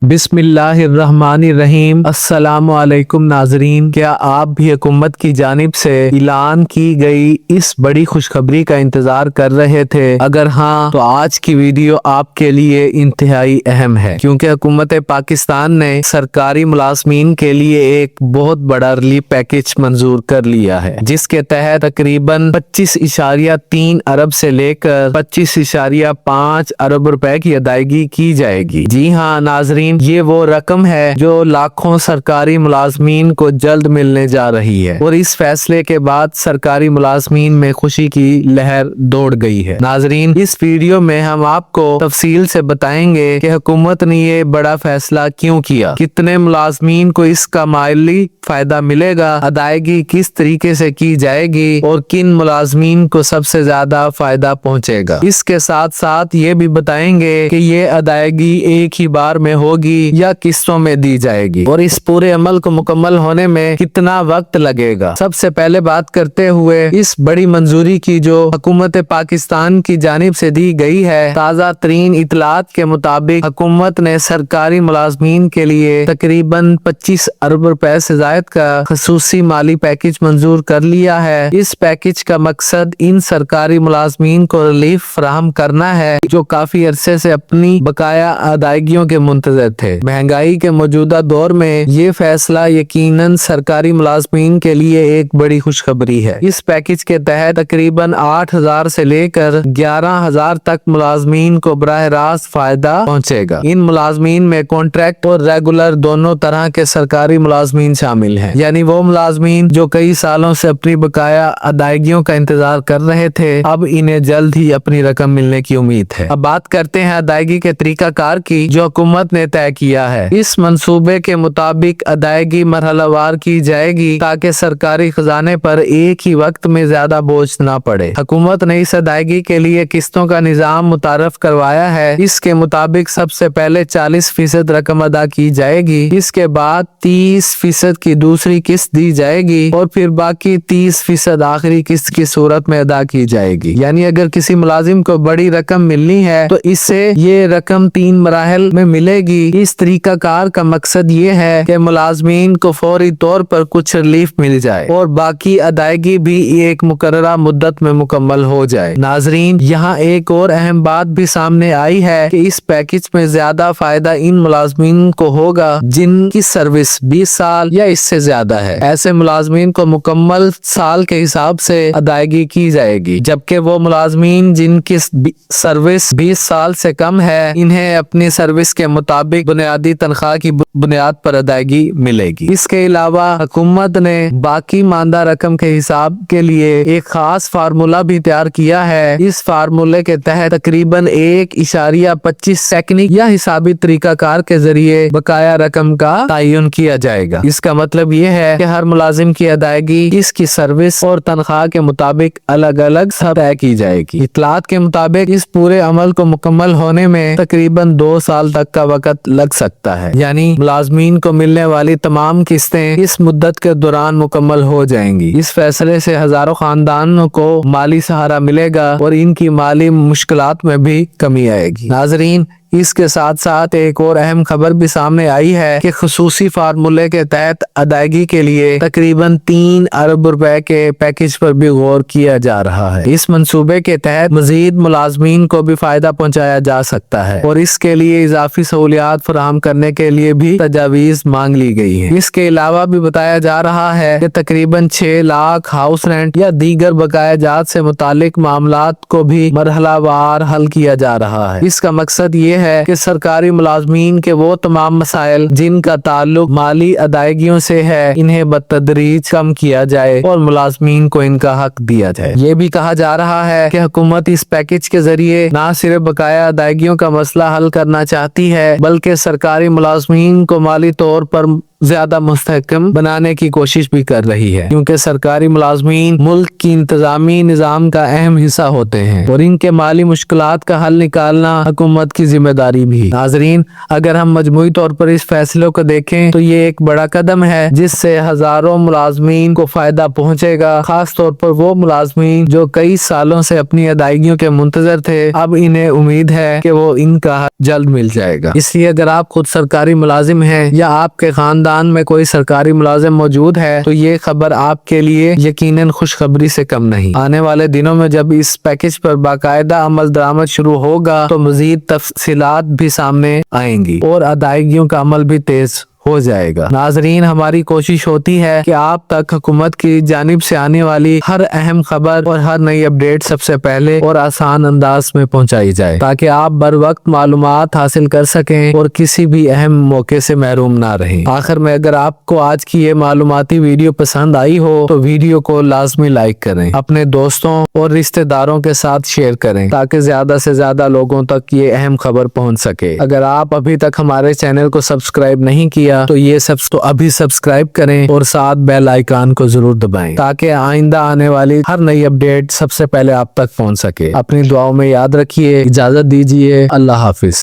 बिस्मिल्लाहिर्रहमानिर्रहीम। अस्सलामु अलैकुम नाजरीन, क्या आप भी हुकूमत की जानिब से ऐलान की गई इस बड़ी खुशखबरी का इंतजार कर रहे थे? अगर हाँ तो आज की वीडियो आपके लिए इंतहाई अहम है, क्योंकि हुकूमत पाकिस्तान ने सरकारी मुलाजमीन के लिए एक बहुत बड़ा रिलीफ पैकेज मंजूर कर लिया है, जिसके तहत तकरीबन 25.3 अरब से लेकर 25.5 अरब रुपए की अदायगी की जाएगी। जी हाँ नाजरीन, ये वो रकम है जो लाखों सरकारी मुलाजमीन को जल्द मिलने जा रही है और इस फैसले के बाद सरकारी मुलाजमीन में खुशी की लहर दौड़ गई है। नाजरीन, इस वीडियो में हम आपको तफसील से बताएंगे कि हुकूमत ने ये बड़ा फैसला क्यों किया, कितने मुलाजमीन को इसका माली फायदा मिलेगा, अदायगी किस तरीके से की जाएगी और किन मुलाजमीन को सबसे ज्यादा फायदा पहुँचेगा। इसके साथ साथ ये भी बताएंगे कि ये अदायगी एक ही बार में होगी या किस्तों में दी जाएगी और इस पूरे अमल को मुकम्मल होने में कितना वक्त लगेगा। सबसे पहले बात करते हुए इस बड़ी मंजूरी की जो हुकूमत पाकिस्तान की जानिब से दी गई है। ताज़ा तरीन इतलात के मुताबिक हुकूमत ने सरकारी मुलाजमीन के लिए तकरीबन 25 अरब रुपए से जायद का खसूसी माली पैकेज मंजूर कर लिया है। इस पैकेज का मकसद इन सरकारी मुलाजमीन को रिलीफ फराहम करना है जो काफी अरसे से अपनी बकाया अदायगियों के मुंतज़िर थे। महंगाई के मौजूदा दौर में ये फैसला यकीनन सरकारी मुलाजमीन के लिए एक बड़ी खुशखबरी है। इस पैकेज के तहत तकरीबन 8,000 से लेकर 11,000 तक मुलाजमीन को बराह रास्त फायदा पहुंचेगा। इन मुलाजमीन में कॉन्ट्रैक्ट और रेगुलर दोनों तरह के सरकारी मुलाजमीन शामिल हैं, यानी वो मुलाजमीन जो कई सालों से अपनी बकाया अदायगियों का इंतजार कर रहे थे, अब इन्हें जल्द ही अपनी रकम मिलने की उम्मीद है। अब बात करते हैं अदायगी के तरीकाकार की जो हुकूमत ने तय किया है। इस मंसूबे के मुताबिक अदायगी मरहलावार की जाएगी ताकि सरकारी खजाने पर एक ही वक्त में ज्यादा बोझ न पड़े। हुकूमत ने इस अदायगी के लिए किस्तों का निजाम मुतारफ करवाया है। इसके मुताबिक सबसे पहले 40% रकम अदा की जाएगी, इसके बाद 30% की दूसरी किस्त दी जाएगी और फिर बाकी 30% आखिरी किस्त की सूरत में अदा की जाएगी। यानी अगर किसी मुलाजिम को बड़ी रकम मिलनी है तो इससे ये रकम 3 मराहल में मिलेगी। इस तरीका कार का मकसद ये है कि मुलाजमीन को फौरी तौर पर कुछ रिलीफ मिल जाए और बाकी अदायगी भी एक मुकर्ररा मुद्दत में मुकम्मल हो जाए। नाजरीन, यहाँ एक और अहम बात भी सामने आई है कि इस पैकेज में ज्यादा फायदा इन मुलाजमीन को होगा जिनकी सर्विस 20 साल या इससे ज्यादा है। ऐसे मुलाजमीन को मुकम्मल साल के हिसाब से अदायगी की जाएगी, जबकि वो मुलाजमीन जिनकी सर्विस 20 साल से कम है, इन्हें अपनी सर्विस के मुताबिक बुनियादी तनख्वाह की बुनियाद पर अदायगी मिलेगी। इसके अलावा हुकूमत ने बाकी मानदा रकम के हिसाब के लिए एक खास फार्मूला भी तैयार किया है। इस फार्मूले के तहत तकरीबन 1.25 टेक्निक या हिसाबी तरीकाकार के जरिए बकाया रकम का तयन किया जाएगा। इसका मतलब ये है कि हर मुलाजिम की अदायगी इसकी सर्विस और तनख्वाह के मुताबिक अलग अलग तय की जाएगी। इतलात के मुताबिक इस पूरे अमल को मुकम्मल होने में तकरीबन 2 साल तक का वक्त लग सकता है, यानी मुलाजमीन को मिलने वाली तमाम किस्तें इस मुद्दत के दौरान मुकम्मल हो जाएंगी। इस फैसले से हजारों खानदानों को माली सहारा मिलेगा और इनकी माली मुश्किलात में भी कमी आएगी। नाजरीन, इसके साथ साथ एक और अहम खबर भी सामने आई है कि खुसूसी फार्मूले के तहत अदायगी के लिए तकरीबन 3 अरब रुपए के पैकेज पर भी गौर किया जा रहा है। इस मंसूबे के तहत मजीद मुलाजमीन को भी फायदा पहुंचाया जा सकता है और इसके लिए इजाफी सहूलियात फराहम करने के लिए भी तजावीज मांग ली गई है। इसके अलावा भी बताया जा रहा है कि तकरीबन 6 लाख हाउस रेंट या दीगर बकाया जात से मुतालिक मामलात को भी मरहलावार हल किया जा रहा है। इसका मकसद ये है कि सरकारी मुलाजमीन के वो तमाम मसाइल जिनका ताल्लुक माली अदायगियों से है, इन्हें बतदरीज कम किया जाए और मुलाजमीन को इनका हक दिया जाए। ये भी कहा जा रहा है कि हुकूमत इस पैकेज के जरिए न सिर्फ बकाया अदायगियों का मसला हल करना चाहती है, बल्कि सरकारी मुलाजमीन को माली तौर पर ज्यादा मुस्तहकम बनाने की कोशिश भी कर रही है, क्योंकि सरकारी मुलाजमीन मुल्क की इंतजामी निजाम का अहम हिस्सा होते हैं और इनके माली मुश्किलात का हल निकालना हुकूमत की जिम्मेदारी भी। नाजरीन, अगर हम मजमूई तौर पर इस फैसले को देखें तो ये एक बड़ा कदम है जिससे हजारों मुलाजमीन को फायदा पहुंचेगा, खास तौर पर वो मुलाजमीन जो कई सालों से अपनी अदायगियों के मुंतजर थे। अब इन्हें उम्मीद है कि वो इनका जल्द मिल जाएगा। इसलिए अगर आप खुद सरकारी मुलाजिम हैं या आपके खानदान में कोई सरकारी मुलाजिम मौजूद है तो ये खबर आपके लिए यकीनन खुशखबरी से कम नहीं। आने वाले दिनों में जब इस पैकेज पर बाकायदा अमल दरामद शुरू होगा तो मजीद तफसीलात भी सामने आएंगी और अदायगियों का अमल भी तेज हो जाएगा। नाजरीन, हमारी कोशिश होती है कि आप तक हुकूमत की जानिब से आने वाली हर अहम खबर और हर नई अपडेट सबसे पहले और आसान अंदाज में पहुंचाई जाए, ताकि आप बर वक्त मालूमात हासिल कर सकें और किसी भी अहम मौके से महरूम ना रहें। आखिर में, अगर आपको आज की ये मालूमाती वीडियो पसंद आई हो तो वीडियो को लाजमी लाइक करें, अपने दोस्तों और रिश्तेदारों के साथ शेयर करें, ताकि ज्यादा से ज्यादा लोगों तक ये अहम खबर पहुंच सके। अगर आप अभी तक हमारे चैनल को सब्सक्राइब नहीं किया तो ये सब तो अभी सब्सक्राइब करें और साथ बेल आइकन को जरूर दबाएं, ताकि आइंदा आने वाली हर नई अपडेट सबसे पहले आप तक पहुंच सके। अपनी दुआओं में याद रखिए। इजाजत दीजिए। अल्लाह हाफिज।